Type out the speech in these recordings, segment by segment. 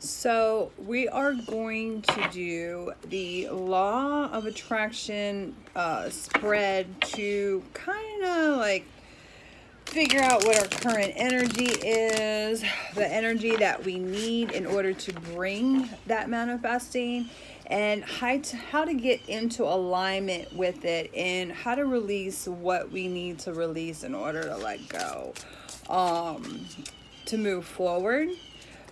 So we are going to do the law of attraction spread to kind of like figure out what our current energy is, the energy that we need in order to bring that manifesting, and how to get into alignment with it, and how to release what we need to release in order to let go, to move forward.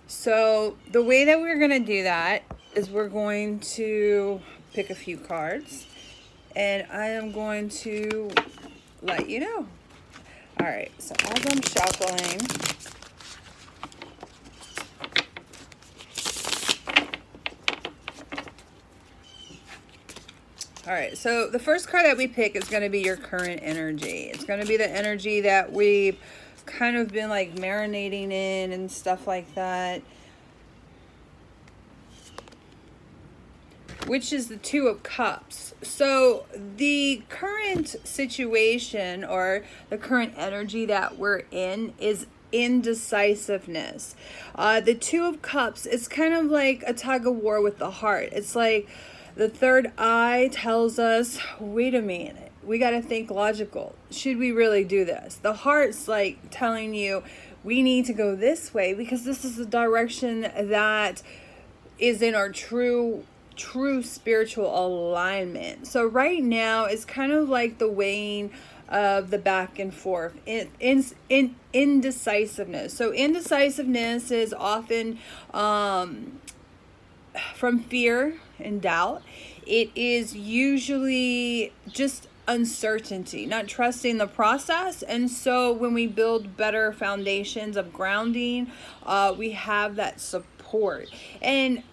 So the way that we're going to do that is we're going to pick a few cards, and I am going to let you know. All right, so as I'm shuffling, all right, so the first card that we pick is going to be your current energy. It's going to be the energy that we've kind of been like marinating in and stuff like that, which is the Two of Cups. So the current situation or the current energy that we're in is indecisiveness. The Two of Cups is kind of like a tug of war with the heart. It's like the third eye tells us, wait a minute, we got to think logical. Should we really do this? The heart's like telling you, we need to go this way because this is the direction that is in our true spiritual alignment. So right now it's kind of like the weighing of the back and forth in indecisiveness. So indecisiveness is often from fear and doubt. It is usually just uncertainty, not trusting the process. And so when we build better foundations of grounding, we have that support. And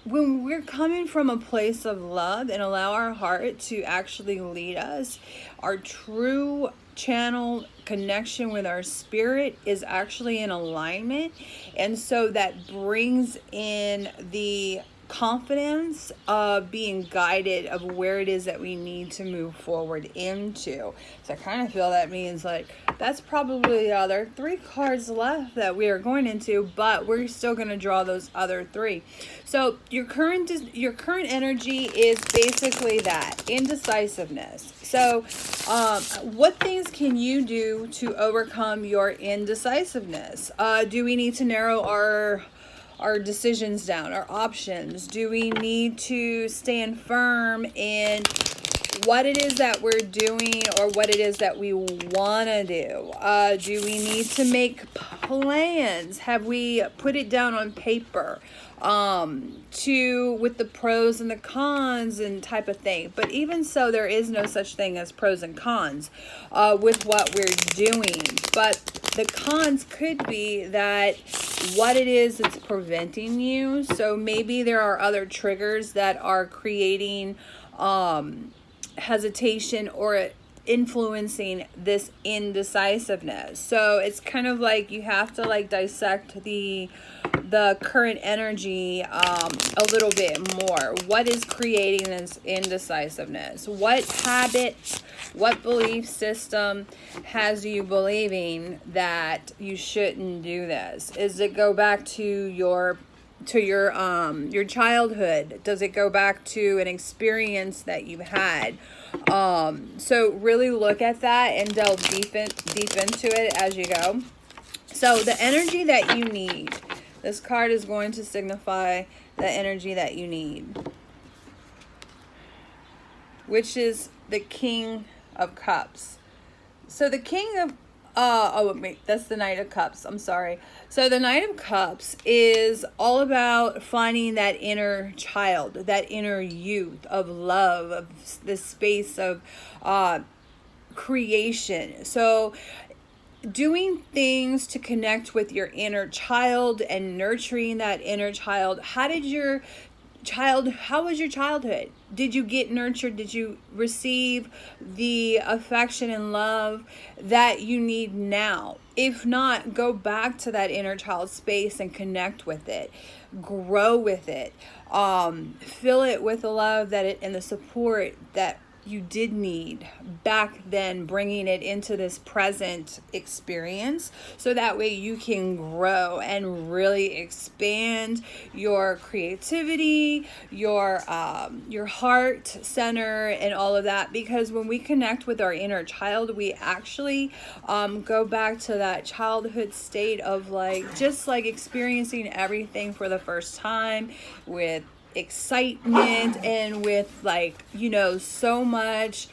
when we're coming from a place of love and allow our heart to actually lead us, our true channel connection with our spirit is actually in alignment. And so that brings in the confidence of being guided of where it is that we need to move forward into. So I kind of feel that means like that's probably the other three cards left that we are going into, but we're still going to draw those other three. So your current energy is basically that indecisiveness. So what things can you do to overcome your indecisiveness? Do we need to narrow our decisions down, our options? Do we need to stand firm in what it is that we're doing or what it is that we want to do? Do we need to make plans? Have we put it down on paper with the pros and the cons and type of thing? But even so, there is no such thing as pros and cons with what we're doing. But the cons could be that what it is that's preventing you. So maybe there are other triggers that are creating hesitation or influencing this indecisiveness. So it's kind of like you have to like dissect the current energy a little bit more. What is creating this indecisiveness? What habit, what belief system has you believing that you shouldn't do this? Is it go back to your childhood? Does it go back to an experience that you've had? So really look at that and delve deep into it as you go. So the energy that you need, this card is going to signify the energy that you need, which is the King of Cups. So the King of that's the Knight of Cups. I'm sorry. So the Knight of Cups is all about finding that inner child, that inner youth of love, of the space of creation. So doing things to connect with your inner child and nurturing that inner child. How was your childhood? Did you get nurtured? Did you receive the affection and love that you need now? If not, go back to that inner child space and connect with it. Grow with it. Fill it with the love and the support that you did need back then, bringing it into this present experience, so that way you can grow and really expand your creativity, your heart center, and all of that. Because when we connect with our inner child, we actually go back to that childhood state of like just like experiencing everything for the first time with excitement and with like, you know, so much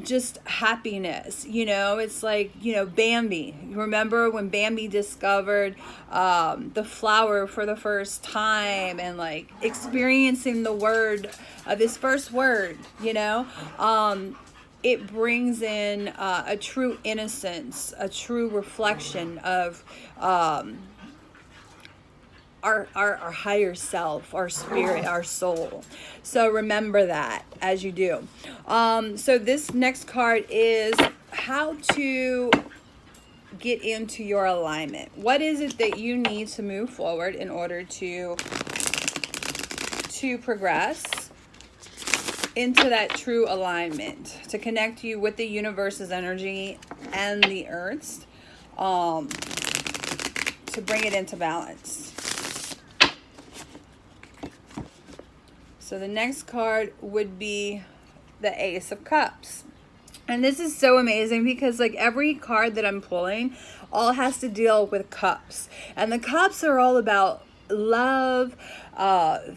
just happiness. You know, it's like, you know, Bambi. Remember when Bambi discovered the flower for the first time, and like experiencing the word of his first word, you know? It brings in a true innocence, a true reflection of our higher self, our spirit, our soul. So remember that as you do. So this next card is how to get into your alignment. What is it that you need to move forward in order to progress into that true alignment, to connect you with the universe's energy and the earth's, to bring it into balance. So the next card would be the Ace of Cups. And this is so amazing because like every card that I'm pulling all has to deal with cups. And the cups are all about love,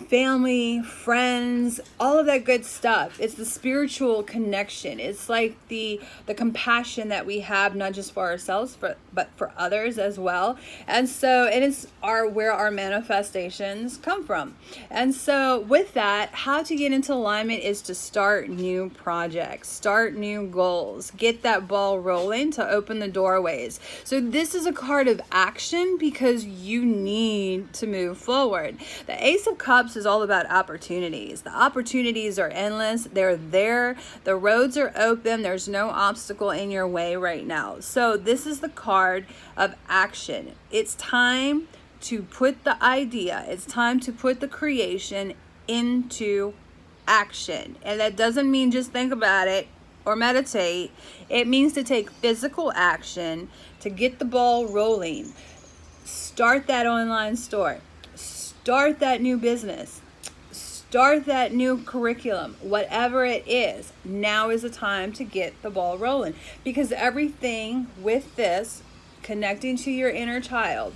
family, friends, all of that good stuff. It's the spiritual connection. It's like the compassion that we have, not just for ourselves, but for others as well. And so, and it's where our manifestations come from. And so with that, how to get into alignment is to start new projects, start new goals, get that ball rolling to open the doorways. So this is a card of action because you need to move forward. The Ace of Cups is all about opportunities. The opportunities are endless. They're there. The roads are open. There's no obstacle in your way right now. So this is the card of action. It's time to put the idea, it's time to put the creation into action. And that doesn't mean just think about it or meditate. It means to take physical action to get the ball rolling. Start that online store. Start that new business. Start that new curriculum. Whatever it is, now is the time to get the ball rolling. Because everything with this, connecting to your inner child,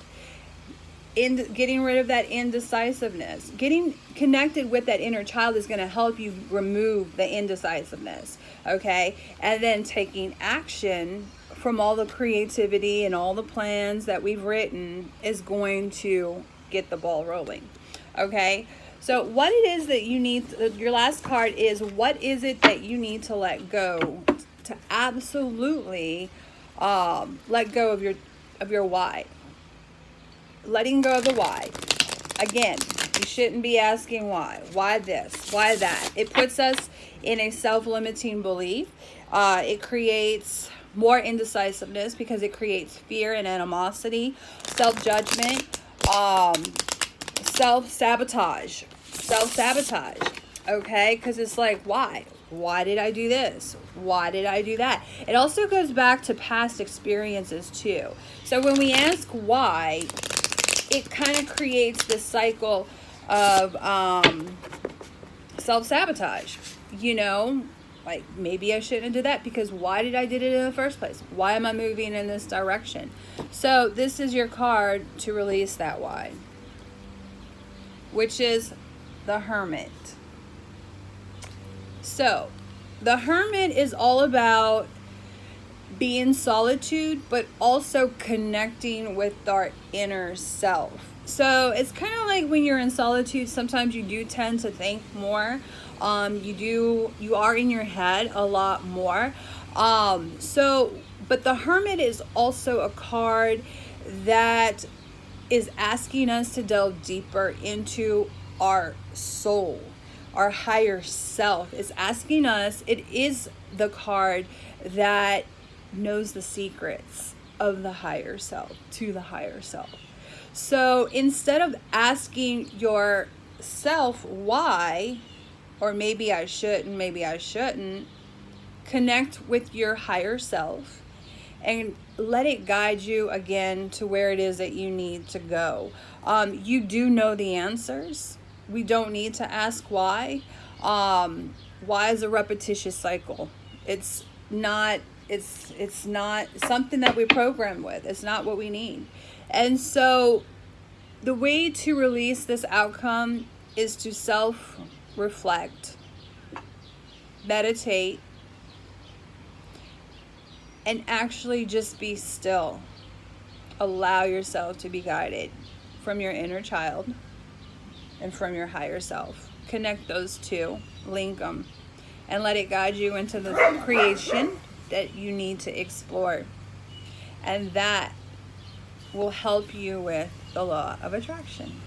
getting rid of that indecisiveness, getting connected with that inner child is going to help you remove the indecisiveness, okay? And then taking action from all the creativity and all the plans that we've written is going to get the ball rolling, okay? So what it is that you need, your last card is, what is it that you need to let go to absolutely let go of your why? Letting go of the why. Again, you shouldn't be asking why. Why this? Why that? It puts us in a self-limiting belief. It creates more indecisiveness because it creates fear and animosity, self-judgment, self-sabotage. Okay? Because it's like, why? Why did I do this? Why did I do that? It also goes back to past experiences too. So when we ask why, it kind of creates this cycle of self-sabotage. You know, like maybe I shouldn't do that because why did I did it in the first place? Why am I moving in this direction? So this is your card to release that why, which is the Hermit. So the Hermit is all about being solitude, but also connecting with our inner self. So it's kind of like when you're in solitude, sometimes you do tend to think more. You are in your head a lot more. But the Hermit is also a card that is asking us to delve deeper into our soul, our higher self. Is asking us, it is the card that knows the secrets of the higher self, to the higher self. So instead of asking yourself why, or maybe I should and maybe I shouldn't. Connect with your higher self and let it guide you again to where it is that you need to go. You do know the answers. We don't need to ask why. Why is a repetitious cycle? It's not something that we program with. It's not what we need. And so the way to release this outcome is to self-reflect, meditate, and actually just be still. Allow yourself to be guided from your inner child and from your higher self. Connect those two, link them, and let it guide you into the creation that you need to explore. And that will help you with the law of attraction.